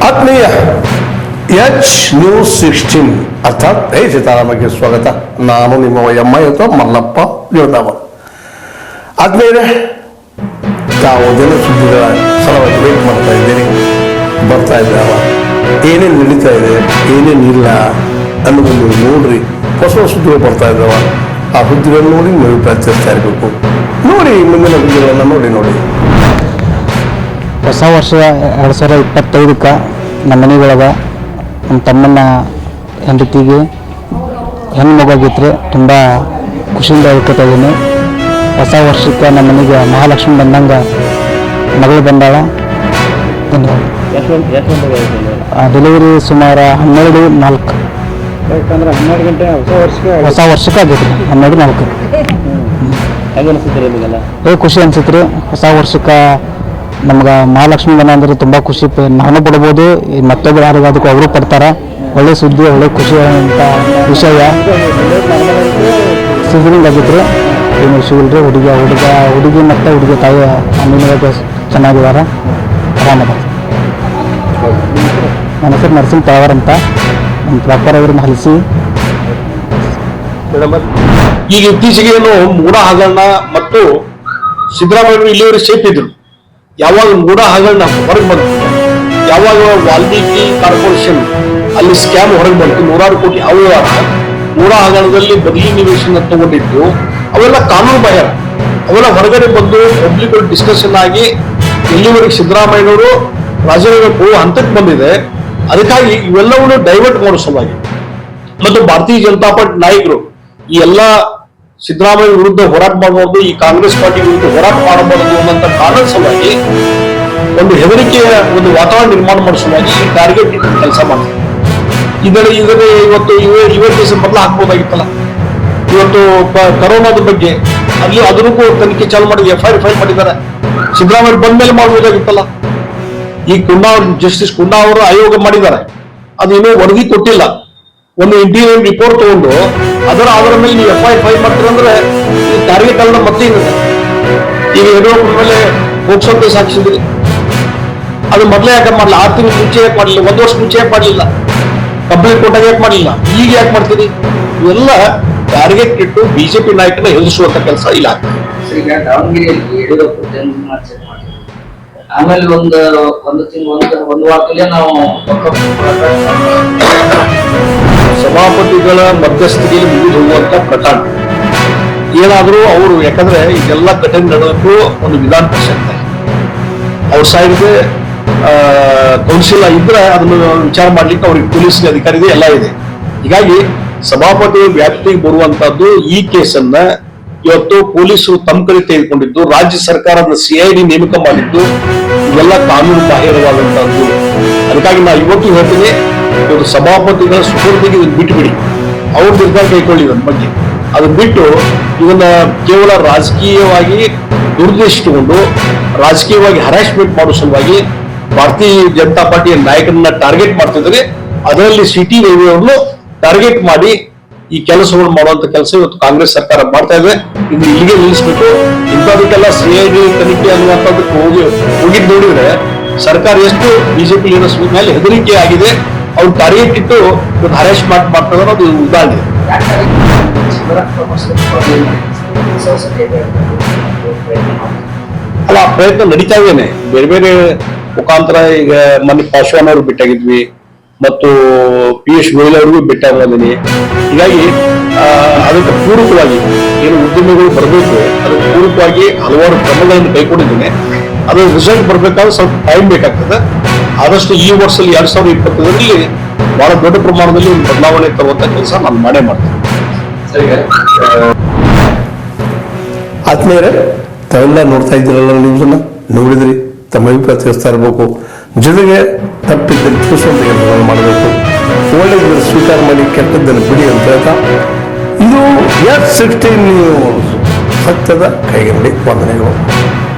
ಆತ್ಮೀಯ H-News16 ಅರ್ಥಾತ್ ಹೇ ಸೀತಾರಾಮಕ್ಕೆ ಸ್ವಾಗತ. ನಾನು ನಿಮ್ಮ ಎಮ್ಮ ಮಲ್ಲಪ್ಪ ಜೋತಾವ. ಆದ್ಮೇಲೆ ತಾವು ಜನ ಸುದ್ದಿಗಳ ಸಲುವಾಗಿ ವೇಟ್ ಮಾಡ್ತಾ ಇದ್ದೀರಿ, ಬರ್ತಾ ಇದ್ದಾವ, ಏನೇನು ನಡೀತಾ ಇದೆ ಏನೇನಿಲ್ಲ ಅನ್ನೋದನ್ನು ನೋಡ್ರಿ. ಹೊಸ ಸುದ್ದಿಗಳು ಬರ್ತಾ ಇದ್ದಾವ, ಆ ಸುದ್ದಿಗಳನ್ನು ನೋಡಿ ನೀವು ಪ್ರಚರಿಸ್ತಾ ಇರಬೇಕು. ನೋಡಿ ಮುಂದಿನ ಸುದ್ದಿಗಳನ್ನು ನೋಡಿ. ಹೊಸ ವರ್ಷ 2025 ನಮ್ಮ ಮನೆಗಳದ ನಮ್ಮ ತಮ್ಮನ ಹೆಂಡತಿಗೆ ಹೆಣ್ಣು ಮಗುವಾಗಿದ್ರೆ ತುಂಬ ಖುಷಿಯಿಂದ ಹೇಳ್ಕೊತಾ ಇದ್ದೀನಿ. ಹೊಸ ವರ್ಷಕ್ಕೆ ನಮ್ಮ ಮನೆಗೆ ಮಹಾಲಕ್ಷ್ಮಿ ಬಂದಂಗೆ ಮಗಳು ಬಂದಾಳ. ಡೆಲಿವರಿ ಸುಮಾರು 12:04. ಯಾಕಂದ್ರೆ 12 ಗಂಟೆ ಹೊಸ ವರ್ಷಕ್ಕೆ ಆಗೈತ್ರಿ. 12:04. ಖುಷಿ ಅನ್ಸುತ್ತೆ ರೀ. ಹೊಸ ವರ್ಷಕ್ಕೆ ನಮ್ಗೆ ಮಹಾಲಕ್ಷ್ಮಿ ಬನ ಅಂದ್ರೆ ತುಂಬ ಖುಷಿ. ನಾನು ಪಡ್ಬೋದು, ಮತ್ತೊಬ್ಬರು ಯಾರಿಗಾದಕ್ಕೂ ಅವರು ಪಡ್ತಾರೆ. ಒಳ್ಳೆ ಸುದ್ದಿ, ಒಳ್ಳೆ ಖುಷಿ ಅಂತ ವಿಷಯ. ಸೀಸನಿಂಗ್ ಆಗಿತ್ತು, ಏನು ವಿಷಯ ಇಲ್ಲರಿ. ಹುಡುಗಿ ಮತ್ತು ಹುಡುಗಿ ತಾಯಿ ಅಮ್ಮನಿಗೆ ಚೆನ್ನಾಗಿದ್ದಾರೆ, ಆರಾಮದ. ನನ್ನ ಹೆಸರು ನರಸಿಂಹ ತಳವಾರ್ ಅಂತ. ನಮ್ಮ ಪ್ರಾಪರ್ ಅವ್ರನ್ನ ಹಲಸಿ. ಈಗ ಇತ್ತೀಚೆಗೆ ಏನು ಮೂಡ ಹಗರಣ ಮತ್ತು ಸಿದ್ದರಾಮಯ್ಯ ಇಲ್ಲಿವರೆಗೆ ಸೇಫ್ ಇದ್ರು. ಯಾವಾಗ ಮೂಡ ಹಗರಣ ಹೊರಗೆ ಬಂತು, ಯಾವಾಗ ವಾಲ್ಮೀಕಿ ಕಾರ್ಪೊರೇಷನ್ ಅಲ್ಲಿ ಸ್ಕ್ಯಾಮ್ ಹೊರಗೆ ಬಂತು, 100 ಕೋಟಿ ಅವ್ಯವಹಾರ, ಮೂಡ ಹಗರಣದಲ್ಲಿ ಬದಲಿ ನಿವೇಶನ ತಗೊಂಡಿದ್ದು, ಅವೆಲ್ಲ ಕಾನೂನು ಬಾಹಿರ. ಅವೆಲ್ಲ ಹೊರಗಡೆ ಬಂದು ಪಬ್ಲಿಕ್ ಡಿಸ್ಕಷನ್ ಆಗಿ ಇಲ್ಲಿವರೆಗೆ ಸಿದ್ದರಾಮಯ್ಯನವರು ರಾಜೀನಾಮೆ ಕೊಡುವ ಹಂತಕ್ಕೆ ಬಂದಿದೆ. ಅದಕ್ಕಾಗಿ ಇವೆಲ್ಲವನ್ನು ಡೈವರ್ಟ್ ಮಾಡೋ ಸಲುವಾಗಿ ಮತ್ತು ಭಾರತೀಯ ಜನತಾ ಪಾರ್ಟಿ ನಾಯಕರು ಈ ಎಲ್ಲ ಸಿದ್ದರಾಮಯ್ಯ ವಿರುದ್ಧ ಹೋರಾಟ ಮಾಡಬಹುದು, ಈ ಕಾಂಗ್ರೆಸ್ ಪಾರ್ಟಿ ವಿರುದ್ಧ ಹೋರಾಟ ಮಾಡಬಹುದು ಅನ್ನೋಂಥ ಕಾರಣ ಸಲುವಾಗಿ ಒಂದು ಹೆದರಿಕೆಯ ಒಂದು ವಾತಾವರಣ ನಿರ್ಮಾಣ ಮಾಡೋ ಸಲುವಾಗಿ ಈ ಟಾರ್ಗೆಟ್ ಕೆಲಸ ಮಾಡ್ತಾರೆ. ಇದರಲ್ಲಿ ಇವತ್ತು ಇವತ್ತು ಕೇಸ್ ಮೊದಲು ಹಾಕ್ಬೋದಾಗಿತ್ತಲ್ಲ. ಇವತ್ತು ಕರೋನಾದ ಬಗ್ಗೆ ಅಲ್ಲಿ ಅದಕ್ಕೂ ತನಿಖೆ ಚಾಲು ಮಾಡಿ FIR ಫೈಲ್ ಮಾಡಿದ್ದಾರೆ. ಸಿದ್ದರಾಮಯ್ಯ ಬಂದ ಮೇಲೆ ಮಾಡ್ಬೋದಾಗಿತ್ತಲ್ಲ. ಈ ಜಸ್ಟಿಸ್ ಕುಂಡಾ ಅವರು ಆಯೋಗ ಮಾಡಿದ್ದಾರೆ, ಅದು ಇನ್ನೂ ವರದಿ ಕೊಟ್ಟಿಲ್ಲ. ಒಂದು ಇಂಟೀರಿಯರ್ ರಿಪೋರ್ಟ್ ತಗೊಂಡು ಅದರ ಮೇಲೆ ನೀವು FIR ಫೈಲ್ ಮಾಡ್ತೀರಂದ್ರೆ ಈ ಟಾರ್ಗೆಟ್ ಅಲ್ಲ. ಮತ್ತೆ ಈಗ ಯಡಿಯೂರಪ್ಪನ ಮೇಲೆ ಹೋಗ್ಸೋ ಕೇಸ್ ಹಾಕಿಸಿದ್ರಿ, ಅದು ಮೊದಲೇ ಯಾಕೆ ಮಾಡಲಿಲ್ಲ? 6 ತಿಂಗಳು ಮುಂಚೆ ಯಾಕೆ ಮಾಡಲಿಲ್ಲ? 1 ವರ್ಷ ಮುಂಚೆ ಯಾಕೆ ಮಾಡಲಿಲ್ಲ? ಕಂಪ್ಲೇಂಟ್ ಕೊಟ್ಟಾಗ ಯಾಕೆ ಮಾಡಲಿಲ್ಲ? ಈಗ ಯಾಕೆ ಮಾಡ್ತೀರಿ? ಇವೆಲ್ಲ ಟಾರ್ಗೆಟ್ ಇಟ್ಟು ಬಿಜೆಪಿ ನಾಯಕರನ್ನ ಎದುರಿಸುವಂತ ಕೆಲಸ ಇಲ್ಲ. ಈಗ ದಾವಣಗೆರೆಯಲ್ಲಿ ಯಡಿಯೂರಪ್ಪ ಆಮೇಲೆ ಒಂದು ವಾರದಲ್ಲೇ ನಾವು ಸಭಾಪತಿಗಳ ಮಧ್ಯಸ್ಥಿತಿಯಲ್ಲಿ ಮುಗಿದು ಹೋಗುವಂತ ಪ್ರಕರಣ ಏನಾದರೂ ಅವರು, ಯಾಕಂದ್ರೆ ಇದೆಲ್ಲ ಘಟನೆ ನಡೆದಕ್ಕೂ ಒಂದು ವಿಧಾನ ಪರಿಷತ್ ಅವ್ರ ಸೈಡ್ಗೆ ಕೌನ್ಸಿಲ್ ಇದ್ರೆ ಅದನ್ನು ವಿಚಾರ ಮಾಡ್ಲಿಕ್ಕೆ ಅವ್ರಿಗೆ ಪೊಲೀಸ್ ಅಧಿಕಾರಿ ಎಲ್ಲ ಇದೆ. ಹೀಗಾಗಿ ಸಭಾಪತಿ ವ್ಯಾಪ್ತಿಗೆ ಬರುವಂತಹದ್ದು ಈ ಕೇಸನ್ನ ಇವತ್ತು ಪೊಲೀಸರು ತಮ್ಮ ಕಡೆ ತೆಗೆದುಕೊಂಡಿದ್ದು, ರಾಜ್ಯ ಸರ್ಕಾರದ CID ನೇಮಕ ಮಾಡಿದ್ದು, ಇವೆಲ್ಲ ಕಾನೂನು ಬಾಹಿರವಾದಂತಹದ್ದು. ಅದಕ್ಕಾಗಿ ನಾ ಇವತ್ತು ಹೇಳ್ತೀನಿ, ಇವತ್ತು ಸಭಾಪತಿಗಳ ಸುಪರ್ದಿಗೆ ಇದನ್ನು ಬಿಟ್ಟುಬಿಡಿ, ಅವ್ರ ನಿರ್ಧಾರ ಕೈಗೊಳ್ಳಿ ನನ್ನ ಬಗ್ಗೆ. ಅದನ್ನ ಬಿಟ್ಟು ಇವನ್ನ ಕೇವಲ ರಾಜಕೀಯವಾಗಿ ದುರ್ದೇಶಿಸಿಕೊಂಡು ರಾಜಕೀಯವಾಗಿ ಹರಾಸ್ಮೆಂಟ್ ಮಾಡೋ ಸಲುವಾಗಿ ಭಾರತೀಯ ಜನತಾ ಪಾರ್ಟಿಯ ನಾಯಕರನ್ನ ಟಾರ್ಗೆಟ್ ಮಾಡ್ತಿದ್ರೆ, ಅದರಲ್ಲಿ CT ರವಿ ಅವ್ರನ್ನು ಟಾರ್ಗೆಟ್ ಮಾಡಿ ಈ ಕೆಲಸಗಳು ಮಾಡುವಂತ ಕೆಲಸ ಇವತ್ತು ಕಾಂಗ್ರೆಸ್ ಸರ್ಕಾರ ಮಾಡ್ತಾ ಇದೆ. ಇದು ಇಲ್ಲಿಗೆ ನಿಲ್ಲಿಸ್ಬೇಕು. ಇಂಥದಕ್ಕೆಲ್ಲ CID ತನಿಖೆ ಅನ್ನುವಂಥದ್ದಕ್ಕೆ ಹೋಗಿದ್ದು ನೋಡಿದ್ರೆ ಸರ್ಕಾರ ಎಷ್ಟು ಬಿಜೆಪಿ ಲೀಡರ್ಸ್ ಮೇಲೆ ಹೆದರಿಕೆ ಆಗಿದೆ. ಅವ್ರು ಟಾರ್ಗೆಟ್ ಇಟ್ಟು ಹರಾಸ್ಮೆಂಟ್ ಮಾಡ್ತಾರೆ ಅನ್ನೋದು ಉದಾಹರಣೆ. ಅಲ್ಲ, ಆ ಪ್ರಯತ್ನ ನಡೀತಾ ಇದ್ದೇನೆ ಬೇರೆ ಬೇರೆ ಮುಖಾಂತರ. ಈಗ ಮೊನ್ನೆ ಪಾಸ್ವಾನ್ ಅವರು ಭೇಟಿಯಾಗಿದ್ವಿ ಮತ್ತು ಪಿಯೂಷ್ ಗೋಯಲ್ ಅವ್ರಿಗೂ ಭೇಟಿಯಾಗಿದ್ದೀನಿ. ಹೀಗಾಗಿ ಅದಕ್ಕೆ ಪೂರಕವಾಗಿ ಏನು ಉದ್ಯಮಿಗಳು ಬರಬೇಕು, ಅದಕ್ಕೆ ಪೂರಕವಾಗಿ ಹಲವಾರು ಕ್ರಮಗಳನ್ನು ಕೈಗೊಂಡಿದ್ದೇನೆ. ಅದರ ರಿಸಲ್ಟ್ ಬರ್ಬೇಕಾದ್ರೆ ಸ್ವಲ್ಪ ಟೈಮ್ ಬೇಕಾಗ್ತದೆ. ಆದಷ್ಟು ಈ ವರ್ಷದಲ್ಲಿ 2025ರಲ್ಲಿ ಬಹಳ ದೊಡ್ಡ ಪ್ರಮಾಣದಲ್ಲಿ ಒಂದು ಬದಲಾವಣೆ ತರುವಂತ ಕೆಲಸ ನಾನು ಮಾಡೇ ಮಾಡ್ತೀನಿ. ಆದ್ಮೇಲೆ ತಾವೆಲ್ಲ ನೋಡ್ತಾ ಇದ್ದೀರಲ್ಲ, ನ್ಯೂಸನ್ನ ನೋಡಿದ್ರಿ, ತಮ್ಮ ಅಭಿಪ್ರಾಯ ತಿಳಿಸ್ತಾ ಇರಬೇಕು. ಜೊತೆಗೆ ತಪ್ಪಿದ್ದಲ್ಲಿ ತಿಳಿಸುವಂತ ಕೆಲಸಗಳನ್ನು ಮಾಡಬೇಕು. ಒಳ್ಳೆಯದನ್ನು ಸ್ವೀಕಾರ ಮಾಡಿ, ಕೆಟ್ಟದ್ದನ್ನು ಬಿಡಿ ಅಂತ ಹೇಳ್ತಾ, ಇದು H-16 ನ್ಯೂಸ್ ಸತ್ಯದ ಕೈಗನ್ನಡಿ. ವಂದನೆಗಳು.